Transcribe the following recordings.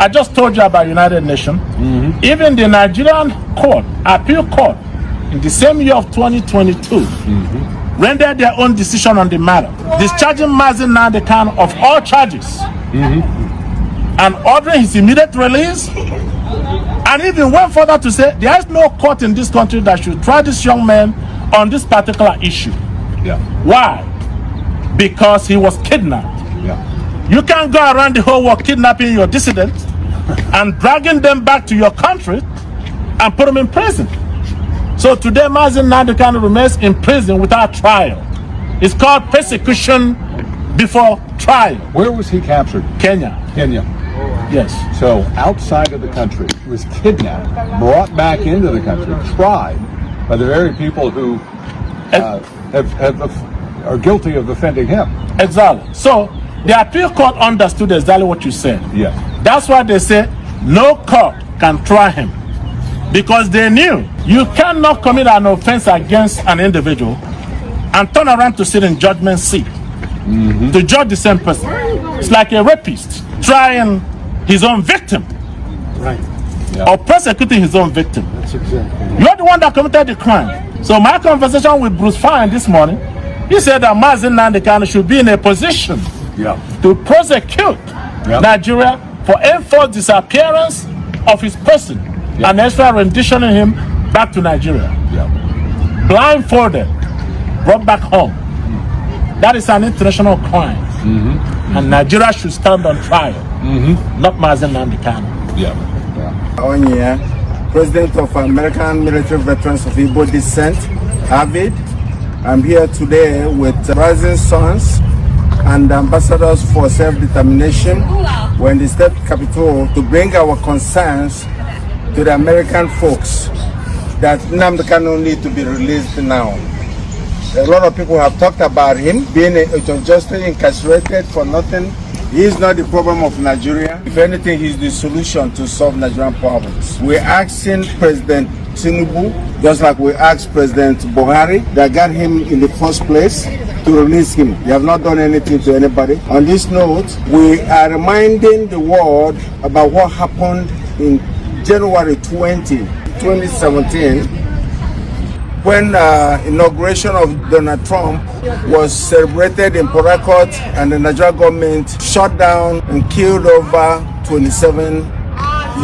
I just told you about United Nations. Even the Nigerian court, appeal court, in the same year of 2022, rendered their own decision on the matter, discharging Mazi Nnamdi Kanu of all charges, and ordering his immediate release, and even went further to say there is no court in this country that should try this young man on this particular issue. Why? Because he was kidnapped. You can't go around the whole world kidnapping your dissidents and dragging them back to your country and put them in prison. So today, Mazi Nnamdi Kanu remains in prison without trial. It's called persecution before trial. Where was he captured? Kenya. Kenya. Yes. So outside of the country, was kidnapped, brought back into the country, tried by the very people who are guilty of offending him. Exactly. So the appeal court understood exactly what you said. Yes. That's why they say no court can try him, because they knew you cannot commit an offense against an individual and turn around to sit in judgment seat to judge the same person. It's like a rapist trying his own victim, or persecuting his own victim. That's exactly. You're the one that committed the crime. So my conversation with Bruce Fine this morning, he said that Mazi Nnamdi Kanu should be in a position to prosecute Nigeria for enforced disappearance of his person and extra renditioning him back to Nigeria. Blindfolded, brought back home. That is an international crime. And Nigeria should stand on trial, not Mazi Nnamdi Kanu. Onye, President of American Military Veterans of Igbo Descent, AVID. I'm here today with Rising Sons and ambassadors for self-determination. We're in the state capital to bring our concerns to the American folks that Nnamdi Kanu need to be released now. A lot of people have talked about him being unjustly incarcerated for nothing. He is not the problem of Nigeria. If anything, he's the solution to solve Nigerian problems. We're asking President Tinubu, just like we asked President Buhari, that got him in the first place, to release him. They have not done anything to anybody. On this note, we are reminding the world about what happened in January 2017, when inauguration of Donald Trump was celebrated in Port Harcourt, and the Nigerian government shut down and killed over 27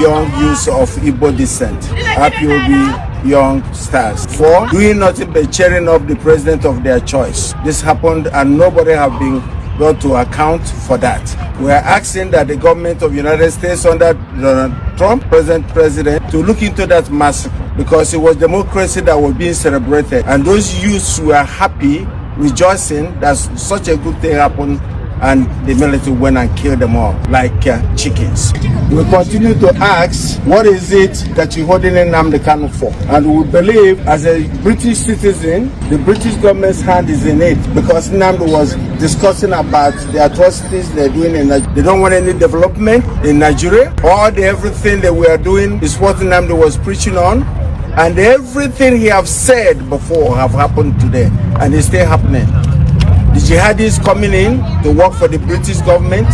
young youths of Igbo descent, IPOB young stars, for doing nothing but cheering up the president of their choice. This happened and nobody have been brought to account for that. We are asking that the government of the United States under Donald Trump, president, to look into that massacre, because it was democracy that was being celebrated, and those youths were happy, rejoicing that such a good thing happened, and the military went and killed them all like chickens. We continue to ask, what is it that you're holding Nnamdi Kanu for? And we believe, as a British citizen, the British government's hand is in it, because Nnamdi was discussing about the atrocities they're doing in Nigeria. They don't want any development in Nigeria. Everything that we are doing is what Nnamdi was preaching on, and everything he have said before have happened today, and it's still happening. The jihadis coming in to work for the British government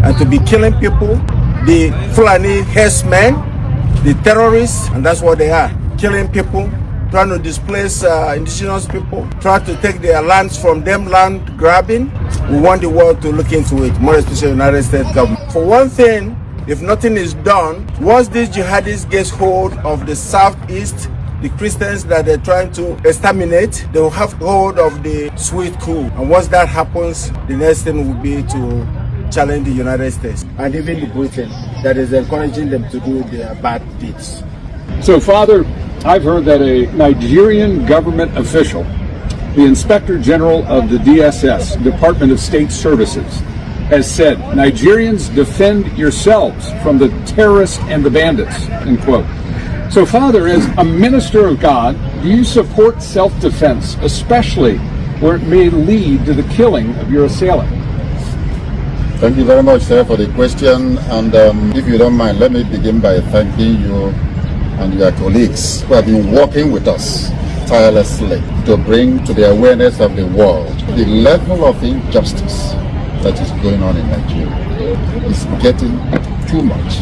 and to be killing people, the Fulani herdsmen, the terrorists, and that's what they are, killing people, trying to displace indigenous people, trying to take their lands from them, land grabbing. We want the world to look into it, more especially the United States government. For one thing, if nothing is done, once these jihadis get hold of the southeast, the Christians that they're trying to exterminate, they will have hold of the sweet cool. And once that happens, the next thing will be to challenge the United States and even the Britain that is encouraging them to do their bad deeds. So, Father, I've heard that a Nigerian government official, the Inspector General of the DSS, Department of State Services, has said, Nigerians, defend yourselves from the terrorists and the bandits, end quote. So, Father, as a minister of God, do you support self-defense, especially where it may lead to the killing of your assailant? Thank you very much, sir, for the question. And if you don't mind, let me begin by thanking you and your colleagues who have been working with us tirelessly to bring to the awareness of the world the level of injustice that is going on in Nigeria. It's getting too much.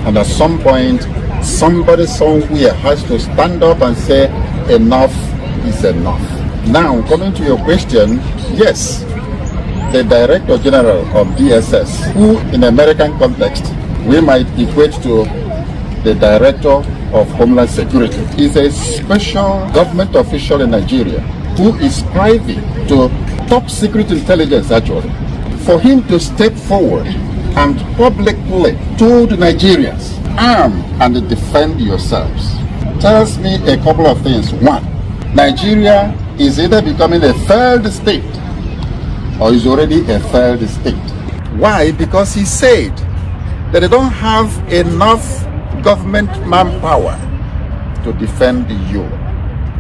And at some point, somebody somewhere has to stand up and say, enough is enough. Now, coming to your question, yes, the Director General of DSS, who in American context, we might equate to the Director of Homeland Security, is a special government official in Nigeria who is privy to top secret intelligence actually. For him to step forward and publicly told Nigerians, arm and defend yourselves, tells me a couple of things. One, Nigeria is either becoming a failed state or is already a failed state. Why? Because he said that they don't have enough government manpower to defend you.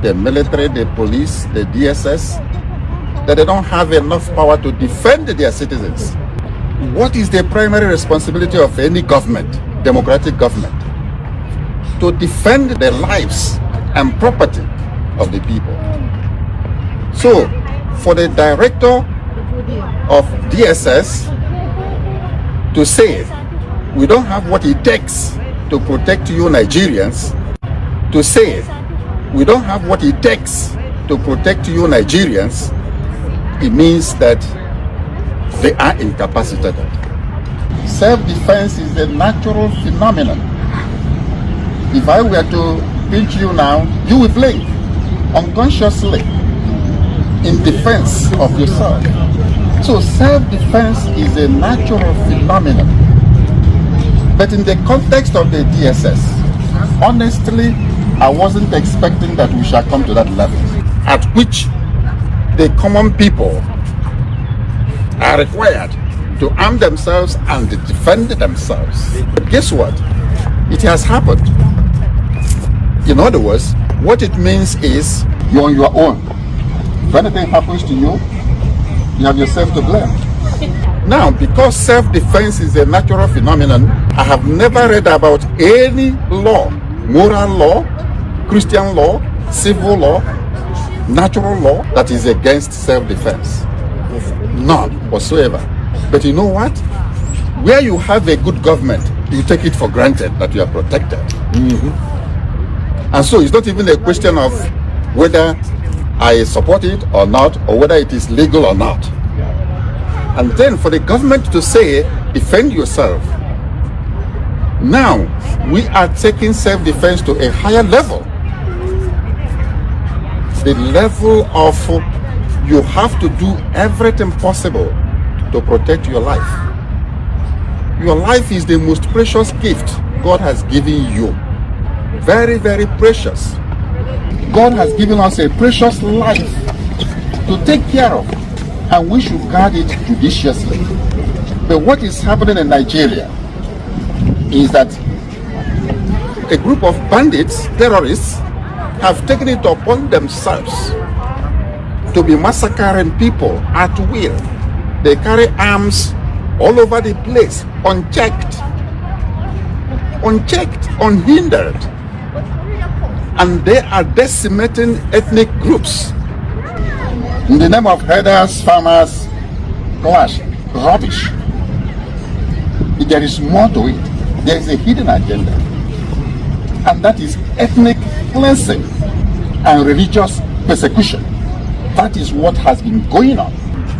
The military, the police, the DSS, that they don't have enough power to defend their citizens. What is the primary responsibility of any government, democratic government? To defend the lives and property of the people. So, for the director of DSS to say, we don't have what it takes to protect you Nigerians, to say, we don't have what it takes to protect you Nigerians, it means that they are incapacitated. Self-defense is a natural phenomenon. If I were to pinch you now, you will blink unconsciously in defense of yourself. So self-defense is a natural phenomenon. But in the context of the DSS, honestly, I wasn't expecting that we shall come to that level at which the common people are required to arm themselves and defend themselves. But guess what? It has happened. In other words, what it means is you're on your own. If anything happens to you, you have yourself to blame. Now, because self-defense is a natural phenomenon, I have never read about any law, moral law, Christian law, civil law, natural law that is against self-defense. None whatsoever. But you know what? Where you have a good government, you take it for granted that you are protected. And so it's not even a question of whether I support it or not, or whether it is legal or not. And then for the government to say, defend yourself. Now, we are taking self-defense to a higher level. The level of you have to do everything possible to protect your life. Your life is the most precious gift God has given you. Very, very precious. God has given us a precious life to take care of, and we should guard it judiciously. But what is happening in Nigeria is that a group of bandits, terrorists, have taken it upon themselves to be massacring people at will. They carry arms all over the place, unchecked, unhindered. And they are decimating ethnic groups in the name of herders, farmers, clash, rubbish. There is more to it. There is a hidden agenda. And that is ethnic cleansing and religious persecution. That is what has been going on.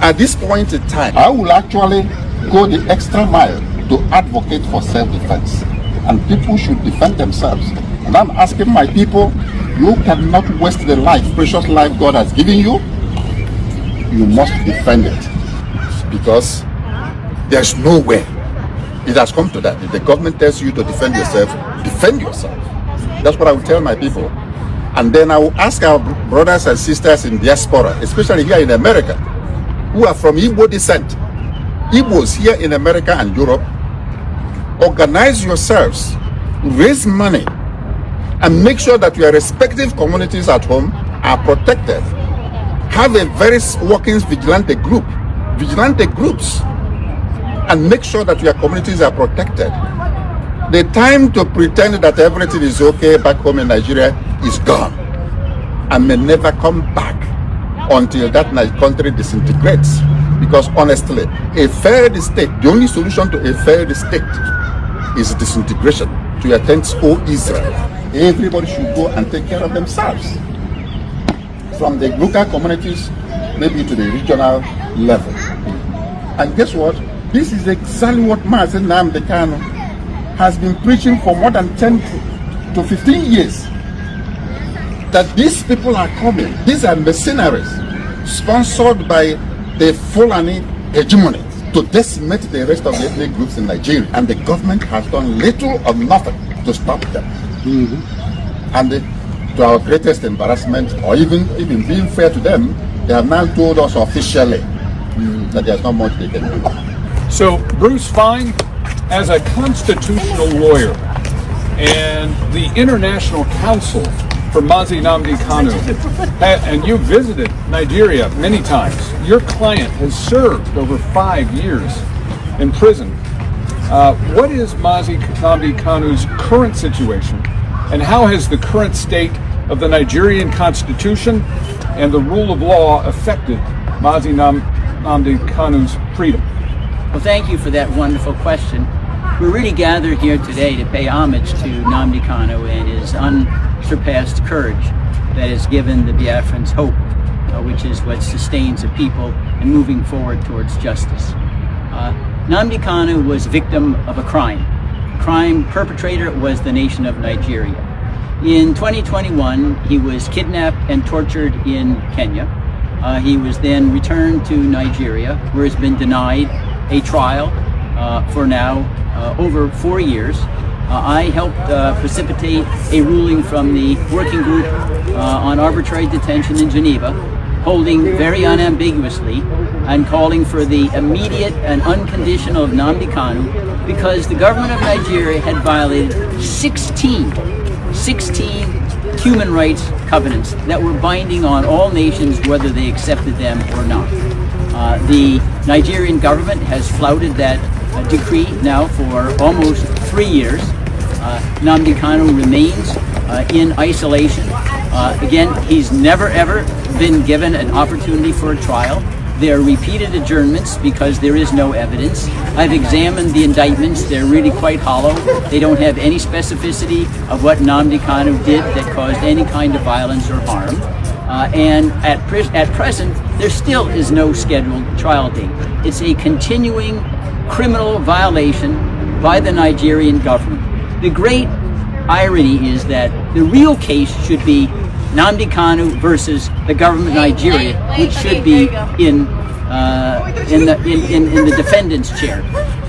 At this point in time, I will actually go the extra mile to advocate for self-defense. And people should defend themselves. And I'm asking my people, you cannot waste the life, precious life God has given you. You must defend it. Because there's no way. It has come to that. If the government tells you to defend yourself, defend yourself. That's what I will tell my people. And then I will ask our brothers and sisters in diaspora, especially here in America, who are from Igbo descent, Igbos here in America and Europe, organize yourselves, raise money, and make sure that your respective communities at home are protected. Have a very working vigilante groups, and make sure that your communities are protected. The time to pretend that everything is okay back home in Nigeria is gone and may never come back until that country disintegrates. Because honestly, a failed state, the only solution to a failed state is disintegration. To your tents, O Israel. Everybody should go and take care of themselves. From the local communities, maybe to the regional level. And guess what? This is exactly what Mazi Nnamdi Kanu has been preaching for more than 10 to 15 years. That these people are coming. These are mercenaries sponsored by the Fulani hegemony to decimate the rest of the ethnic groups in Nigeria. And the government has done little or nothing to stop them. And to our greatest embarrassment, or even being fair to them, they have now told us officially that there's not much they can do. So, Bruce Fein, as a constitutional lawyer and the International Council for Mazi Nnamdi Kanu, and you visited Nigeria many times. Your client has served over 5 years in prison. What is Mazi Nnamdi Kanu's current situation, and how has the current state of the Nigerian constitution and the rule of law affected Mazi Nnamdi Kanu's freedom? Well, thank you for that wonderful question. We're really gathered here today to pay homage to Nnamdi Kanu and his unsurpassed courage that has given the Biafrans hope, which is what sustains the people and moving forward towards justice. Nnamdi Kanu was victim of a crime. Crime perpetrator was the nation of Nigeria. In 2021, he was kidnapped and tortured in Kenya. He was then returned to Nigeria, where he's been denied a trial for now over 4 years. I helped precipitate a ruling from the working group on arbitrary detention in Geneva, holding very unambiguously and calling for the immediate and unconditional of Nnamdi Kanu, because the government of Nigeria had violated 16 human rights covenants that were binding on all nations, whether they accepted them or not. The Nigerian government has flouted that decree now for almost 3 years. Nnamdi Kanu remains in isolation. Again, he's never ever been given an opportunity for a trial. There are repeated adjournments because there is no evidence. I've examined the indictments. They're really quite hollow. They don't have any specificity of what Nnamdi Kanu did that caused any kind of violence or harm. And at present, there still is no scheduled trial date. It's a continuing criminal violation by the Nigerian government. The great irony is that the real case should be Nnamdi Kanu versus the government of Nigeria, which should be in the defendant's chair.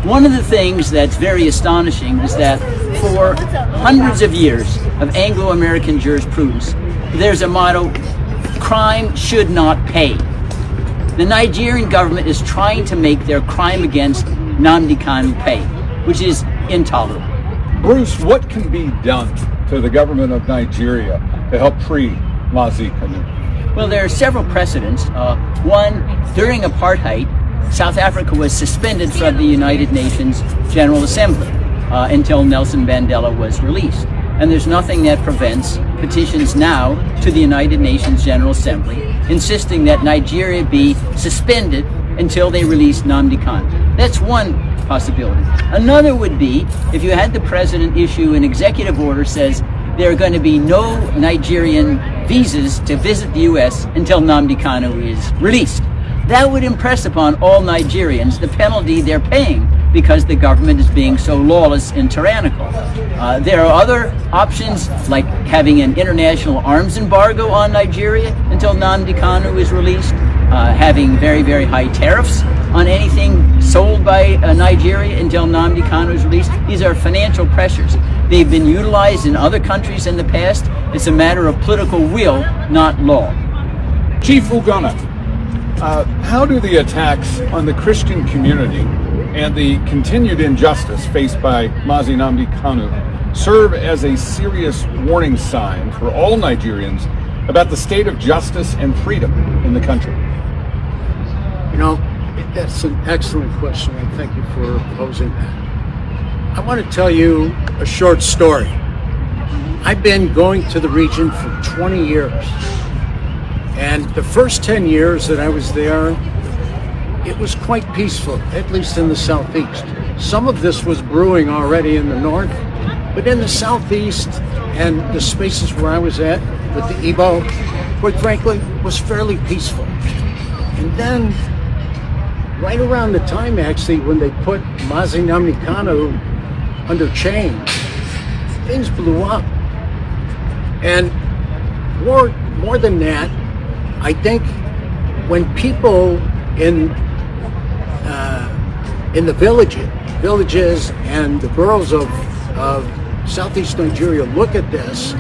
One of the things that's very astonishing is that for hundreds of years of Anglo-American jurisprudence, there's a motto: crime should not pay. The Nigerian government is trying to make their crime against Nnamdi Kanu pay, which is intolerable. Bruce, what can be done to the government of Nigeria to help free Mazi Kanu? Well, there are several precedents. One, during apartheid, South Africa was suspended from the United Nations General Assembly until Nelson Mandela was released. And there's nothing that prevents petitions now to the United Nations General Assembly insisting that Nigeria be suspended until they release Nnamdi Kanu. That's one possibility. Another would be if you had the president issue an executive order says there are going to be no Nigerian visas to visit the U.S. until Nnamdi Kanu is released. That would impress upon all Nigerians the penalty they're paying because the government is being so lawless and tyrannical. There are other options, like having an international arms embargo on Nigeria until Nnamdi Kanu is released, having very, very high tariffs on anything sold by Nigeria until Nnamdi Kanu is released. These are financial pressures. They've been utilized in other countries in the past. It's a matter of political will, not law. Chief Ugonna, how do the attacks on the Christian community and the continued injustice faced by Mazi Nnamdi Kanu serve as a serious warning sign for all Nigerians about the state of justice and freedom in the country? You know, that's an excellent question, and thank you for posing that. I want to tell you a short story. I've been going to the region for 20 years, and the first 10 years that I was there, it was quite peaceful, at least in the southeast. some of this was brewing already in the north, but in the southeast and the spaces where I was at with the Igbo, quite frankly, was fairly peaceful. And then, right around the time actually when they put Mazi Nnamdi Kanu under chains, things blew up. And more than that, I think when people in the villages and the boroughs of Southeast Nigeria look at this,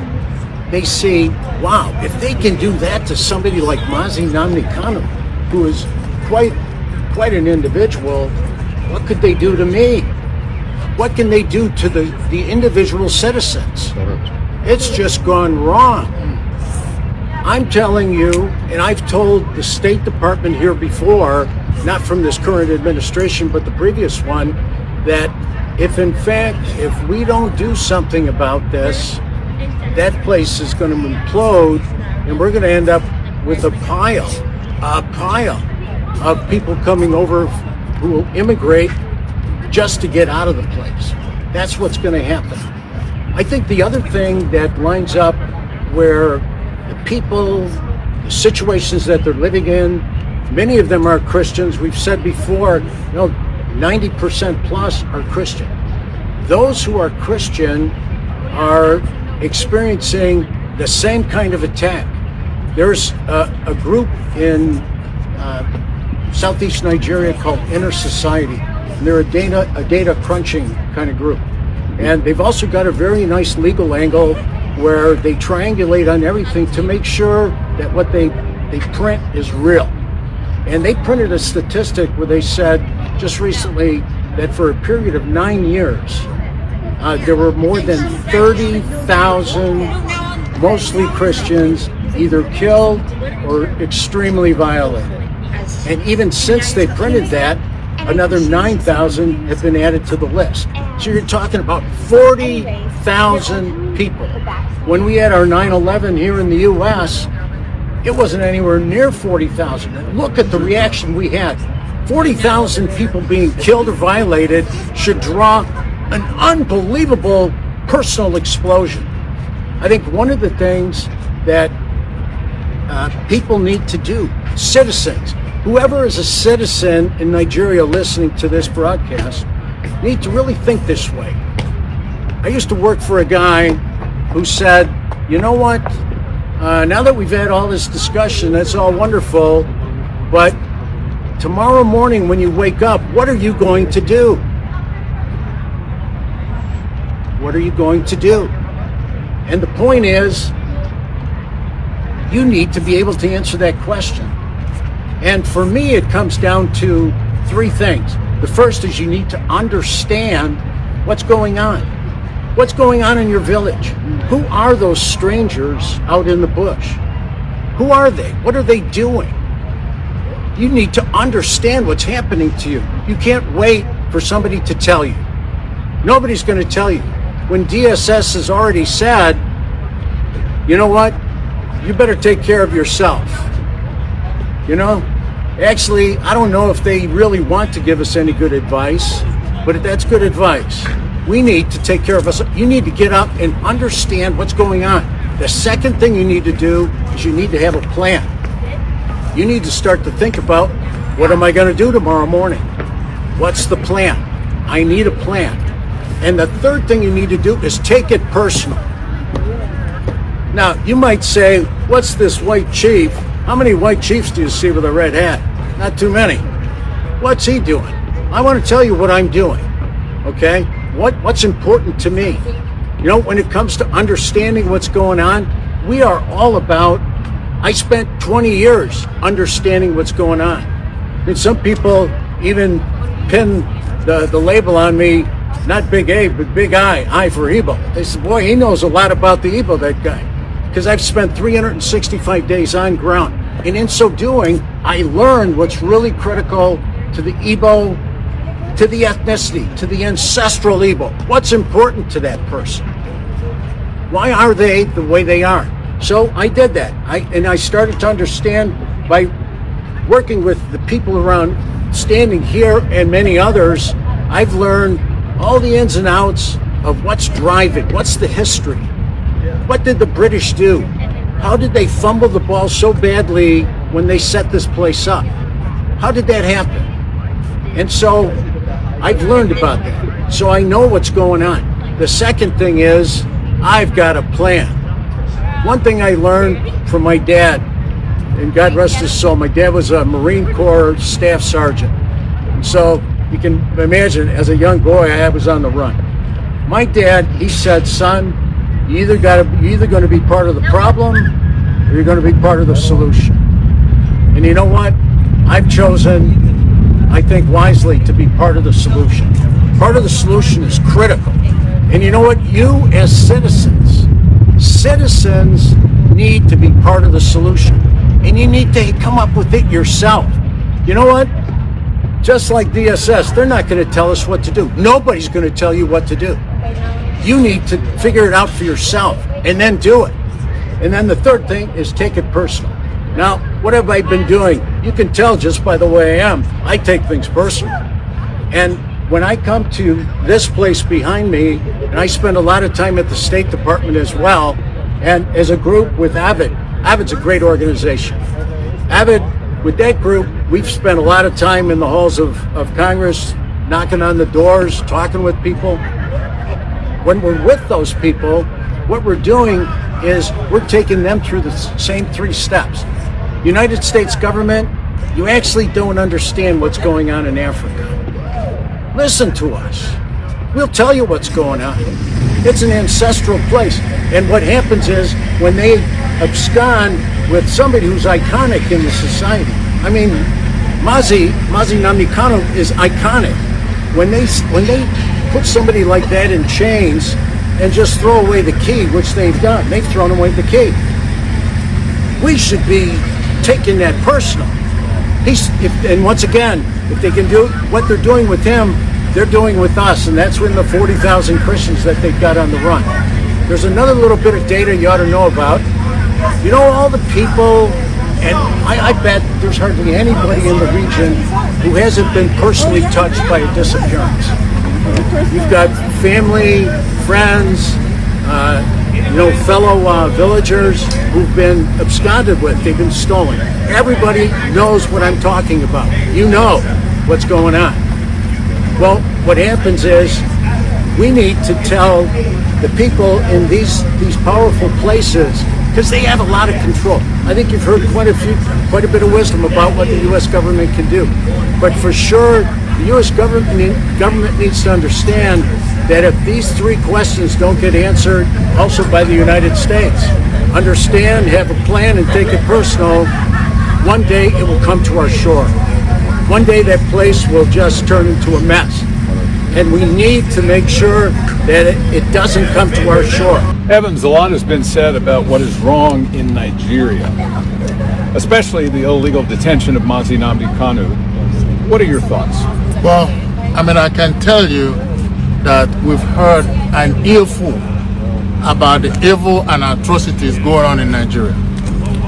they see, wow, if they can do that to somebody like Mazi Nnamdi Kanu, who is quite an individual, what could they do to me? What can they do to the individual citizens? It's just gone wrong. I'm telling you, and I've told the State Department here before, not from this current administration, but the previous one, that if in fact, if we don't do something about this, that place is going to implode, and we're going to end up with a pile of people coming over who will immigrate just to get out of the place. That's what's going to happen. I think the other thing that lines up where the people, the situations that they're living in, many of them are Christians. We've said before, 90% plus are Christian. Those who are Christian are experiencing the same kind of attack. There's a group in Southeast Nigeria called Inner Society. And they're a data crunching kind of group. And they've also got a very nice legal angle where they triangulate on everything to make sure that what they print is real. And they printed a statistic where they said just recently that for a period of 9 years, there were more than 30,000, mostly Christians, either killed or extremely violated. And even since they printed that, another 9,000 have been added to the list. So you're talking about 40,000 people. When we had our 9/11 here in the U.S., it wasn't anywhere near 40,000. And look at the reaction we had. 40,000 people being killed or violated should draw an unbelievable personal explosion. I think one of the things that people need to do, citizens, whoever is a citizen in Nigeria listening to this broadcast, need to really think this way. I used to work for a guy who said, you know what, now that we've had all this discussion, that's all wonderful, but tomorrow morning when you wake up, what are you going to do? What are you going to do? And the point is, you need to be able to answer that question. And for me, it comes down to three things. The first is you need to understand what's going on. What's going on in your village? Who are those strangers out in the bush? Who are they? What are they doing? You need to understand what's happening to you. You can't wait for somebody to tell you. Nobody's going to tell you. When DSS has already said, you know what? You better take care of yourself. You know? Actually, I don't know if they really want to give us any good advice, but that's good advice. We need to take care of us. You need to get up and understand what's going on. The second thing you need to do is you need to have a plan. You need to start to think about, what am I going to do tomorrow morning? What's the plan? I need a plan. And the third thing you need to do is take it personal. Now, you might say, what's this white chief? How many white chiefs do you see with a red hat? Not too many. What's he doing? I want to tell you what I'm doing, okay? What's important to me? You know, when it comes to understanding what's going on, we are all about, I spent 20 years understanding what's going on. And some people even pin the label on me, not Big A, but Big I for Igbo. They said, boy, he knows a lot about the Igbo, that guy. Because I've spent 365 days on ground. And in so doing, I learned what's really critical to the Igbo, to the ethnicity, to the ancestral Igbo. What's important to that person? Why are they the way they are? So I did that. I started to understand by working with the people around, standing here and many others, I've learned all the ins and outs of what's driving, what's the history. What did the British do? How did they fumble the ball so badly when they set this place up? How did that happen? And so I've learned about that. So I know what's going on. The second thing is I've got a plan. One thing I learned from my dad, and God rest his soul, my dad was a Marine Corps staff sergeant. And so you can imagine, as a young boy, I was on the run. My dad, he said, son, you're either going to be part of the problem or you're going to be part of the solution. And you know what? I've chosen, I think wisely, to be part of the solution. Part of the solution is critical. And you know what? You as citizens need to be part of the solution. And you need to come up with it yourself. You know what? Just like DSS, they're not going to tell us what to do. Nobody's going to tell you what to do. You need to figure it out for yourself and then do it. And then the third thing is take it personal. Now, what have I been doing? You can tell just by the way I am. I take things personal. And when I come to this place behind me, and I spend a lot of time at the State Department as well, and as a group with Avid, Avid's a great organization. Avid, with that group, we've spent a lot of time in the halls of Congress, knocking on the doors, talking with people. When we're with those people, what we're doing is we're taking them through the same 3 steps. United States government, you actually don't understand what's going on in Africa. Listen to us. We'll tell you what's going on. It's an ancestral place. And what happens is when they abscond with somebody who's iconic in the society. I mean, Mazi Nnamdi Kanu is iconic. When they put somebody like that in chains and just throw away the key, which they've done. They've thrown away the key. We should be taking that personal. And once again, if they can do what they're doing with him, they're doing with us, and that's when the 40,000 Christians that they've got on the run. There's another little bit of data you ought to know about. You know, all the people, and I bet there's hardly anybody in the region who hasn't been personally touched by a disappearance. You've got family, friends, fellow villagers who've been absconded with. They've been stolen. Everybody knows what I'm talking about. You know what's going on. Well, what happens is we need to tell the people in these powerful places, because they have a lot of control. I think you've heard quite a bit of wisdom about what the U.S. government can do. But for sure, the U.S. government needs to understand that if these 3 questions don't get answered, also by the United States, understand, have a plan, and take it personal, one day it will come to our shore. One day that place will just turn into a mess. And we need to make sure that it doesn't come to our shore. Evans, a lot has been said about what is wrong in Nigeria, especially the illegal detention of Mazi Nnamdi Kanu. What are your thoughts? Well, I can tell you that we've heard an earful about the evil and atrocities going on in Nigeria.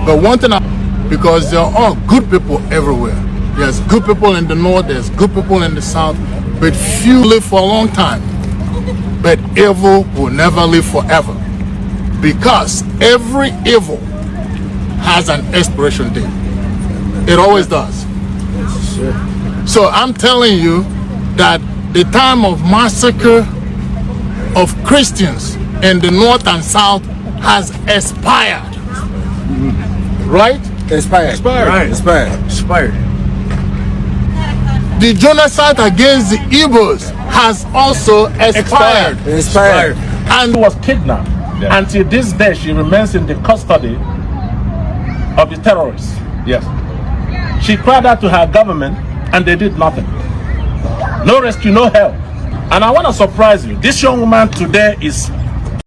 But one thing, because there are all good people everywhere. There's good people in the north, there's good people in the south, but few live for a long time. But evil will never live forever, because every evil has an expiration date. It always does. So I'm telling you that the time of massacre of Christians in the north and south has expired. Right? Expired. Right. Expired. The genocide against the Igbos has also expired. And she was kidnapped. Yeah. Until this day, she remains in the custody of the terrorists. Yes. She cried out to her government, and they did nothing. No rescue, no help. And I want to surprise you. This young woman today is